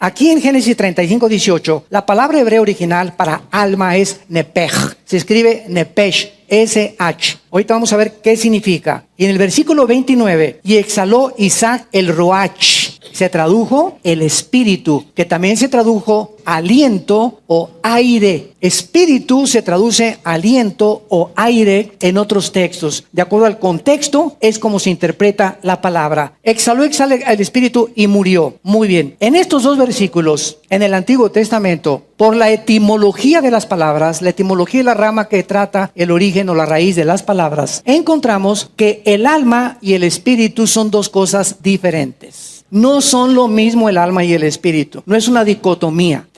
Aquí en Génesis 35:18, la palabra hebrea original para alma es nepej. Se escribe nepesh, S-H. Ahorita vamos a ver qué significa. Y en el versículo 29, y exhaló Isaac el roach. Se tradujo el espíritu, que también se tradujo aliento o aire. Espíritu se traduce aliento o aire en otros textos. De acuerdo al contexto, es como se interpreta la palabra. Exhaló el espíritu y murió. Muy bien. En estos dos versículos, en el Antiguo Testamento, por la etimología de las palabras, la etimología es la rama que trata el origen o la raíz de las palabras, encontramos que el alma y el espíritu son dos cosas diferentes. No son lo mismo el alma y el espíritu. No es una dicotomía.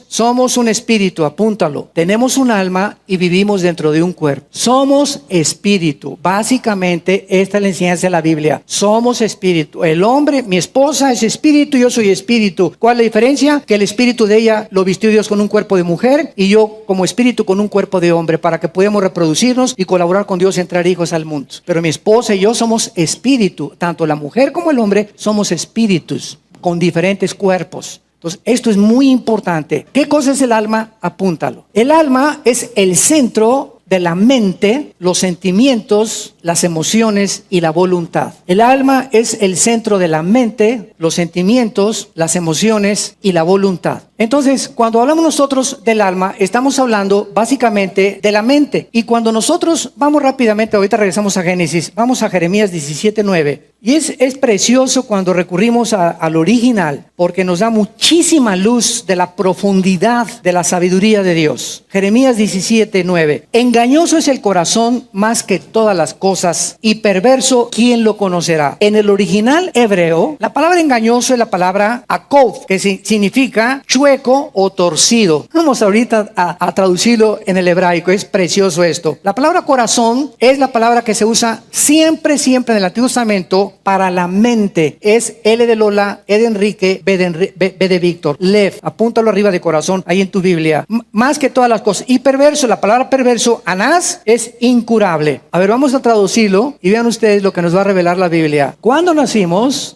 Somos un espíritu, apúntalo. Tenemos un alma y vivimos dentro de un cuerpo. Somos espíritu. Básicamente, esta es la enseñanza de la Biblia. Somos espíritu. El hombre, mi esposa es espíritu, yo soy espíritu. ¿Cuál es la diferencia? Que el espíritu de ella lo vistió Dios con un cuerpo de mujer y yo como espíritu con un cuerpo de hombre para que podamos reproducirnos y colaborar con Dios y traer hijos al mundo. Pero mi esposa y yo somos espíritu. Tanto la mujer como el hombre somos espíritus con diferentes cuerpos. Entonces, esto es muy importante. ¿Qué cosa es el alma? Apúntalo. El alma es el centro de la mente, los sentimientos, las emociones y la voluntad. El alma es el centro de la mente, los sentimientos, las emociones y la voluntad. Entonces, cuando hablamos nosotros del alma, estamos hablando básicamente de la mente. Y cuando nosotros, vamos rápidamente, ahorita regresamos a Génesis, vamos a Jeremías 17:9. Y es precioso cuando recurrimos al original, porque nos da muchísima luz de la profundidad de la sabiduría de Dios. Jeremías 17:9. Engañoso es el corazón más que todas las cosas, y perverso, ¿quién lo conocerá? En el original hebreo, la palabra engañoso es la palabra akov, que significa chueco o torcido. Vamos ahorita a traducirlo en el hebraico, es precioso esto. La palabra corazón es la palabra que se usa siempre en el Antiguo Testamento para la mente. Es L de Lola, E de Enrique, B de Víctor. Lev, apúntalo arriba de corazón, ahí en tu Biblia. Más que todas las cosas. Y perverso, la palabra perverso, anás, es incurable. A ver, vamos a traducirlo y vean ustedes lo que nos va a revelar la Biblia. Cuando nacimos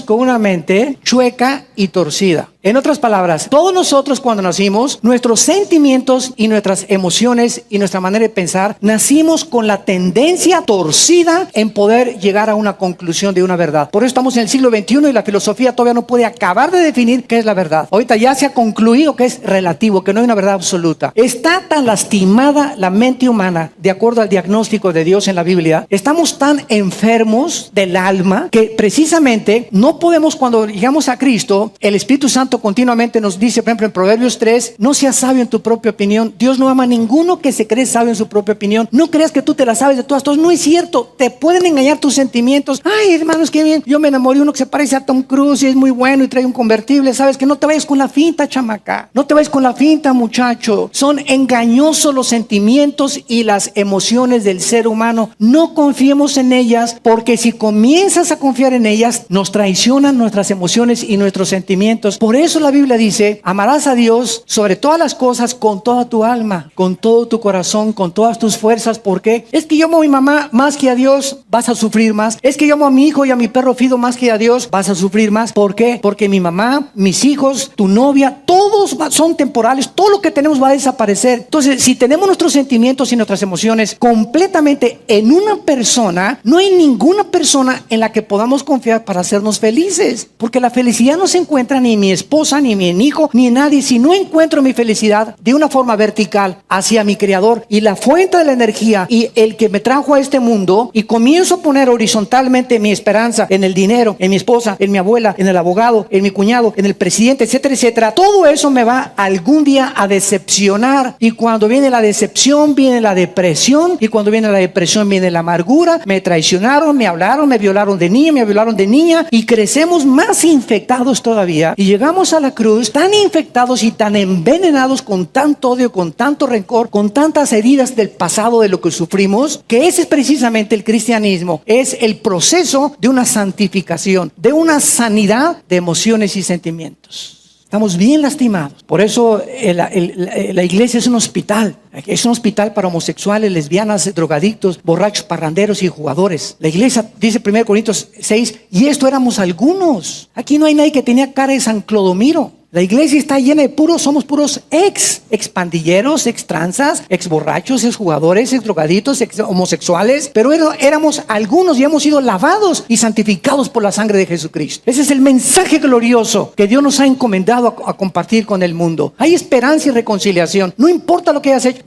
con una mente chueca y torcida. En otras palabras, todos nosotros cuando nacimos, nuestros sentimientos y nuestras emociones y nuestra manera de pensar, nacimos con la tendencia torcida en poder llegar a una conclusión de una verdad. Por eso estamos en el siglo XXI y la filosofía todavía no puede acabar de definir qué es la verdad. Ahorita ya se ha concluido que es relativo, que no hay una verdad absoluta. Está tan lastimada la mente humana, de acuerdo al diagnóstico de Dios en la Biblia, estamos tan enfermos del alma que precisamente no podemos, cuando llegamos a Cristo, el Espíritu Santo continuamente nos dice, por ejemplo en Proverbios 3, no seas sabio en tu propia opinión. Dios no ama a ninguno que se cree sabio en su propia opinión. No creas que tú te la sabes de todas. No es cierto, te pueden engañar tus sentimientos. Ay, hermanos, qué bien, yo me enamoré de uno que se parece a Tom Cruise y es muy bueno y trae un convertible. Sabes que no te vayas con la finta, chamaca, no te vayas con la finta, muchacho. Son engañosos los sentimientos y las emociones del ser humano. No confiemos en ellas, porque si comienzas a confiar en ellas, nos traicionan nuestras emociones y nuestros sentimientos. Por eso la Biblia dice, amarás a Dios sobre todas las cosas con toda tu alma, con todo tu corazón, con todas tus fuerzas. ¿Por qué? Es que yo amo a mi mamá más que a Dios, vas a sufrir más. Es que yo amo a mi hijo y a mi perro Fido más que a Dios, vas a sufrir más. ¿Por qué? Porque mi mamá, mis hijos, tu novia, todos son temporales, todo lo que tenemos va a desaparecer. Entonces, si tenemos nuestros sentimientos y nuestras emociones completamente en una persona, no hay ninguna persona en la que podamos confiar para hacernos felices, porque la felicidad no se encuentra ni en mi esposa, ni en mi hijo, ni en nadie. Si no encuentro mi felicidad de una forma vertical hacia mi Creador y la fuente de la energía y el que me trajo a este mundo, y comienzo a poner horizontalmente mi esperanza en el dinero, en mi esposa, en mi abuela, en el abogado, en mi cuñado, en el presidente, etcétera, etcétera, todo eso me va algún día a decepcionar. Y cuando viene la decepción, viene la depresión, y cuando viene la depresión, viene la amargura. Me traicionaron, me hablaron, me violaron de niña, me violaron de niña, y crecemos más infectados todavía, y llegamos a la cruz tan infectados y tan envenenados con tanto odio, con tanto rencor, con tantas heridas del pasado de lo que sufrimos, que ese es precisamente el cristianismo. Es el proceso de una santificación, de una sanidad de emociones y sentimientos. Estamos bien lastimados. Por eso la iglesia es un hospital. Es un hospital para homosexuales, lesbianas, drogadictos, borrachos, parranderos y jugadores. La iglesia, dice 1 Corintios 6, y esto éramos algunos. Aquí no hay nadie que tenía cara de San Clodomiro. La iglesia está llena de somos puros ex pandilleros, ex tranzas, ex borrachos, ex jugadores, ex drogaditos, ex homosexuales. Pero éramos algunos y hemos sido lavados y santificados por la sangre de Jesucristo. Ese es el mensaje glorioso que Dios nos ha encomendado a compartir con el mundo. Hay esperanza y reconciliación. No importa lo que hayas hecho.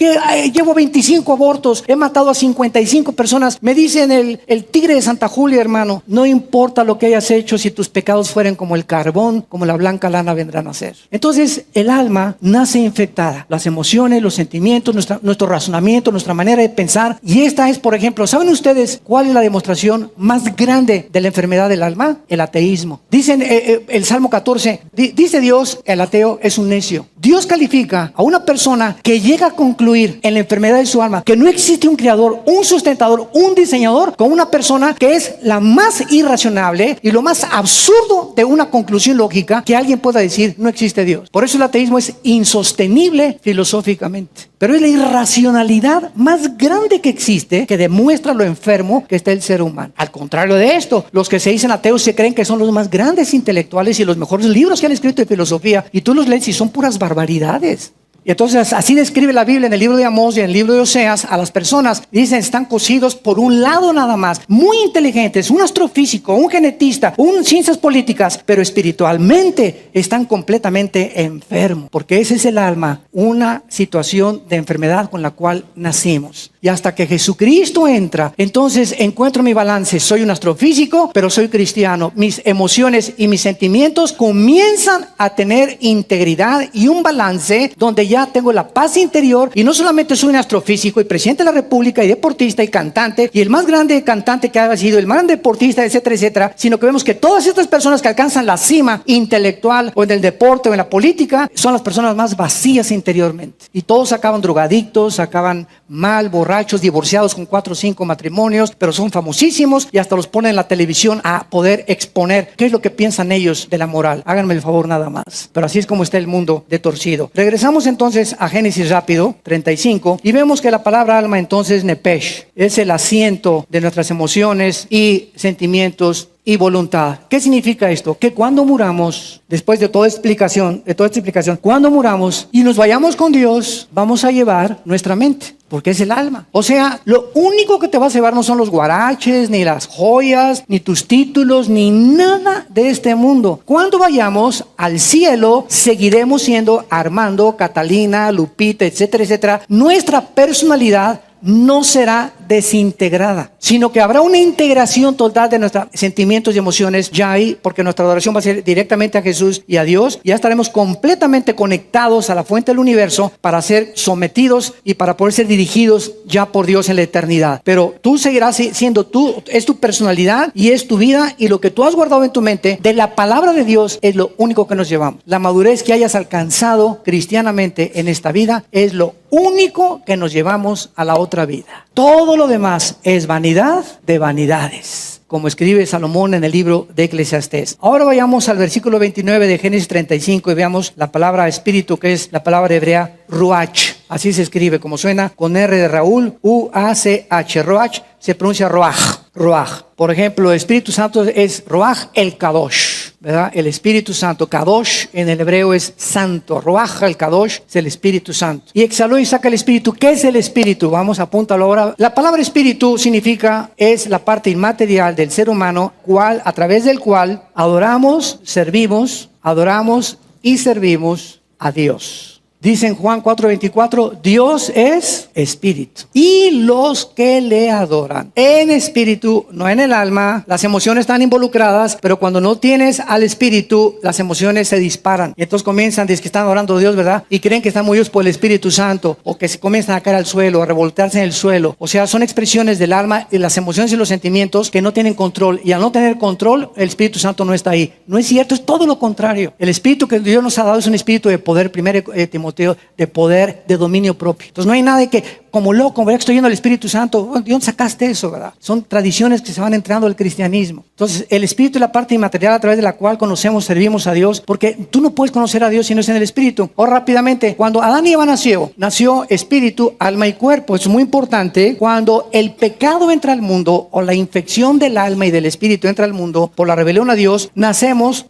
Llevo 25 abortos, he matado a 55 personas. Me dicen el tigre de Santa Julia, hermano. No importa lo que hayas hecho, si tus pecados fueren como el carbón, como la blanca lana vendrán a ser. Entonces el alma nace infectada, las emociones, los sentimientos, nuestro razonamiento, nuestra manera de pensar. Y esta es, por ejemplo, ¿saben ustedes cuál es la demostración más grande de la enfermedad del alma? El ateísmo. Dicen el Salmo 14, dice Dios, el ateo es un necio. Dios califica a una persona que llega a concluir en la enfermedad de su alma que no existe un creador, un sustentador, un diseñador, como una persona que es la más irracionable y lo más absurdo de una conclusión lógica que alguien pueda decir: no existe Dios. Por eso el ateísmo es insostenible filosóficamente. Pero es la irracionalidad más grande que existe, que demuestra lo enfermo que está el ser humano. Al contrario de esto, los que se dicen ateos se creen que son los más grandes intelectuales y los mejores libros que han escrito de filosofía, y tú los lees y son puras barbaridades. Y entonces así describe la Biblia en el libro de Amós y en el libro de Oseas a las personas. Dicen, están cosidos por un lado nada más, muy inteligentes, un astrofísico, un genetista, un ciencias políticas, pero espiritualmente están completamente enfermos, porque ese es el alma, una situación de enfermedad con la cual nacimos. Y hasta que Jesucristo entra, entonces encuentro mi balance. Soy un astrofísico, pero soy cristiano. Mis emociones y mis sentimientos comienzan a tener integridad y un balance donde ya tengo la paz interior. Y no solamente soy un astrofísico y presidente de la República y deportista y cantante, y el más grande cantante que haya sido, el más grande deportista, etcétera, etcétera, sino que vemos que todas estas personas que alcanzan la cima intelectual o en el deporte o en la política son las personas más vacías interiormente. Y todos acaban drogadictos, acaban mal, borrachos, divorciados con 4 o 5 matrimonios, pero son famosísimos y hasta los ponen en la televisión a poder exponer qué es lo que piensan ellos de la moral. Háganme el favor nada más. Pero así es como está el mundo de torcido. Regresamos entonces a Génesis rápido, 35, y vemos que la palabra alma entonces nepesh es el asiento de nuestras emociones y sentimientos y voluntad. ¿Qué significa esto? Que cuando muramos, después de toda esta explicación, cuando muramos y nos vayamos con Dios, vamos a llevar nuestra mente, porque es el alma. O sea, lo único que te vas a llevar no son los guaraches, ni las joyas, ni tus títulos, ni nada de este mundo. Cuando vayamos al cielo, seguiremos siendo Armando, Catalina, Lupita, etcétera, etcétera. Nuestra personalidad no será desintegrada, sino que habrá una integración total de nuestros sentimientos y emociones ya ahí, porque nuestra adoración va a ser directamente a Jesús y a Dios. Ya estaremos completamente conectados a la fuente del universo para ser sometidos y para poder ser dirigidos ya por Dios en la eternidad. Pero tú seguirás siendo tú, es tu personalidad y es tu vida, y lo que tú has guardado en tu mente de la palabra de Dios es lo único que nos llevamos. La madurez que hayas alcanzado cristianamente en esta vida es lo único que nos llevamos a la otra vida. Todo lo demás es vanidad de vanidades, como escribe Salomón en el libro de Eclesiastés. Ahora vayamos al versículo 29 de Génesis 35 y veamos la palabra espíritu, que es la palabra hebrea ruach. Así se escribe, como suena, con R de Raúl, U-A-C-H. Ruach se pronuncia ruach. Ruach. Por ejemplo, el Espíritu Santo es ruach el kadosh, ¿verdad? El Espíritu Santo, kadosh en el hebreo es santo. Ruach el kadosh es el Espíritu Santo. Y exhaló y saca el Espíritu. ¿Qué es el Espíritu? Vamos, apúntalo ahora. La palabra Espíritu significa, es la parte inmaterial del ser humano, a través del cual adoramos y servimos a Dios. Dice en Juan 4:24, Dios es espíritu, y los que le adoran en espíritu, no en el alma. Las emociones están involucradas, pero cuando no tienes al espíritu, las emociones se disparan. Y entonces comienzan, dicen que están adorando a Dios, ¿verdad? Y creen que están movidos por el Espíritu Santo, o que se comienzan a caer al suelo, a revoltarse en el suelo. O sea, son expresiones del alma y las emociones y los sentimientos que no tienen control. Y al no tener control, el Espíritu Santo no está ahí. No es cierto, es todo lo contrario. El espíritu que Dios nos ha dado es un espíritu de poder, 1 Timoteo, de poder, de dominio propio. Entonces no hay nada de que como loco, ¿verdad? Estoy lleno del Espíritu Santo. ¿De dónde sacaste eso, verdad? Son tradiciones que se van entrenando al cristianismo. Entonces, el Espíritu es la parte inmaterial a través de la cual conocemos, servimos a Dios, porque tú no puedes conocer a Dios si no es en el Espíritu. O rápidamente, cuando Adán y Eva nació espíritu, alma y cuerpo. Es muy importante. Cuando el pecado entra al mundo, o la infección del alma y del espíritu entra al mundo por la rebelión a Dios, nacemos,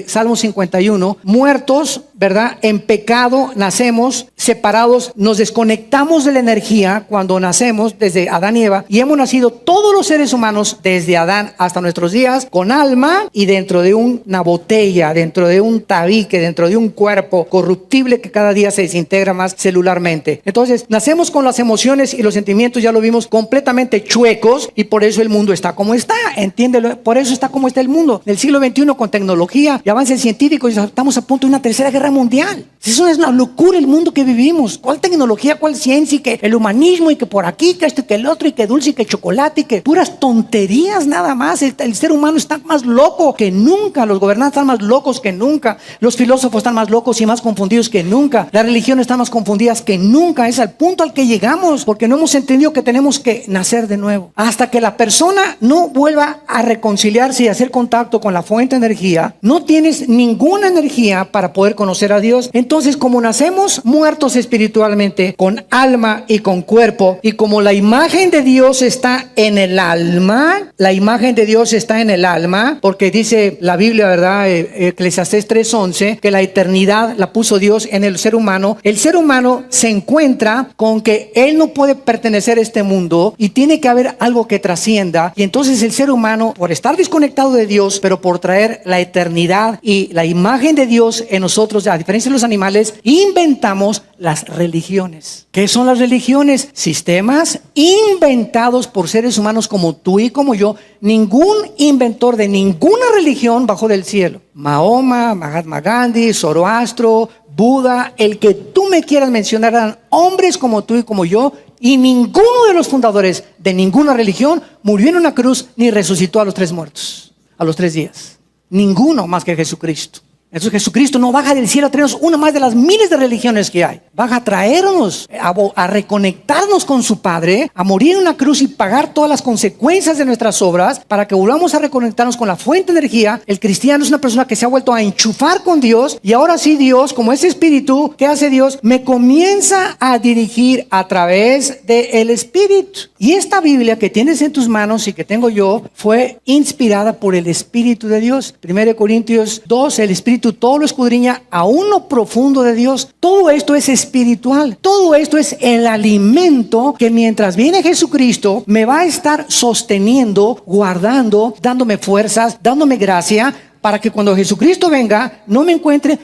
Salmo 51, muertos, ¿verdad? En pecado nacemos, separados, nos desconectamos de la energía cuando nacemos desde Adán y Eva, y hemos nacido todos los seres humanos desde Adán hasta nuestros días con alma y dentro de una botella, dentro de un tabique, dentro de un cuerpo corruptible que cada día se desintegra más celularmente. Entonces nacemos con las emociones y los sentimientos, ya lo vimos, completamente chuecos, y por eso el mundo está como está, entiéndelo, por eso está como está el mundo. En el siglo XXI, con tecnología y avances científicos, estamos a punto de una tercera guerra mundial. Eso es una locura el mundo que vivimos. ¿Cuál tecnología, cuál ciencia, y que el humanismo, y que por aquí, que esto y que el otro, y que dulce y que chocolate, y que puras tonterías nada más? El ser humano está más loco que nunca, los gobernantes están más locos que nunca, los filósofos están más locos y más confundidos que nunca, las religiones están más confundidas que nunca. Es al punto al que llegamos porque no hemos entendido que tenemos que nacer de nuevo. Hasta que la persona no vuelva a reconciliarse y hacer contacto con la fuente de energía, no tienes ninguna energía para poder conocer a Dios. Entonces, como nacemos muertos espiritualmente, con alma y con cuerpo, y como la imagen de Dios está en el alma, la imagen de Dios está en el alma, porque dice la Biblia, ¿verdad? Eclesiastés 3:11, que la eternidad la puso Dios en el ser humano. El ser humano se encuentra con que él no puede pertenecer a este mundo y tiene que haber algo que trascienda, y entonces el ser humano, por estar desconectado de Dios, pero por traer la eternidad y la imagen de Dios en nosotros, a diferencia de los animales, inventamos las religiones. ¿Qué son las religiones? Sistemas inventados por seres humanos como tú y como yo. Ningún inventor de ninguna religión bajó del cielo. Mahoma, Mahatma Gandhi, Zoroastro, Buda, el que tú me quieras mencionar, eran hombres como tú y como yo, y ninguno de los fundadores de ninguna religión murió en una cruz ni resucitó a los 3 muertos, a los 3 días. Ninguno más que Jesucristo. Entonces Jesucristo no baja del cielo a traernos una más de las miles de religiones que hay. Baja a traernos, a reconectarnos con su Padre, a morir en una cruz y pagar todas las consecuencias de nuestras obras para que volvamos a reconectarnos con la fuente de energía. El cristiano es una persona que se ha vuelto a enchufar con Dios, y ahora sí Dios, como ese espíritu, ¿qué hace Dios? Me comienza a dirigir a través del Espíritu. Y esta Biblia que tienes en tus manos y que tengo yo fue inspirada por el Espíritu de Dios. 1 Corintios 2, el Espíritu todo lo escudriña aún lo profundo de Dios. Todo esto es espiritual. Todo esto es el alimento que mientras viene Jesucristo me va a estar sosteniendo, guardando, dándome fuerzas, dándome gracia, para que cuando Jesucristo venga no me encuentre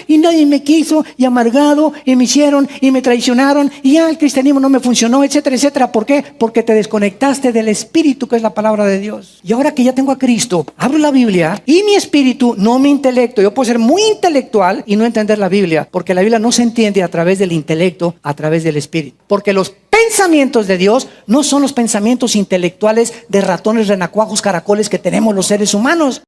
y nadie me quiso, y amargado, y me hicieron y me traicionaron, y ya el cristianismo no me funcionó, etcétera, etcétera. ¿Por qué? Porque te desconectaste del Espíritu, que es la palabra de Dios. Y ahora que ya tengo a Cristo, abro la Biblia y mi espíritu, no mi intelecto. Yo puedo ser muy intelectual y no entender la Biblia, porque la Biblia no se entiende a través del intelecto, a través del Espíritu. Porque los pensamientos de Dios no son los pensamientos intelectuales de ratones, renacuajos, caracoles que tenemos los seres humanos.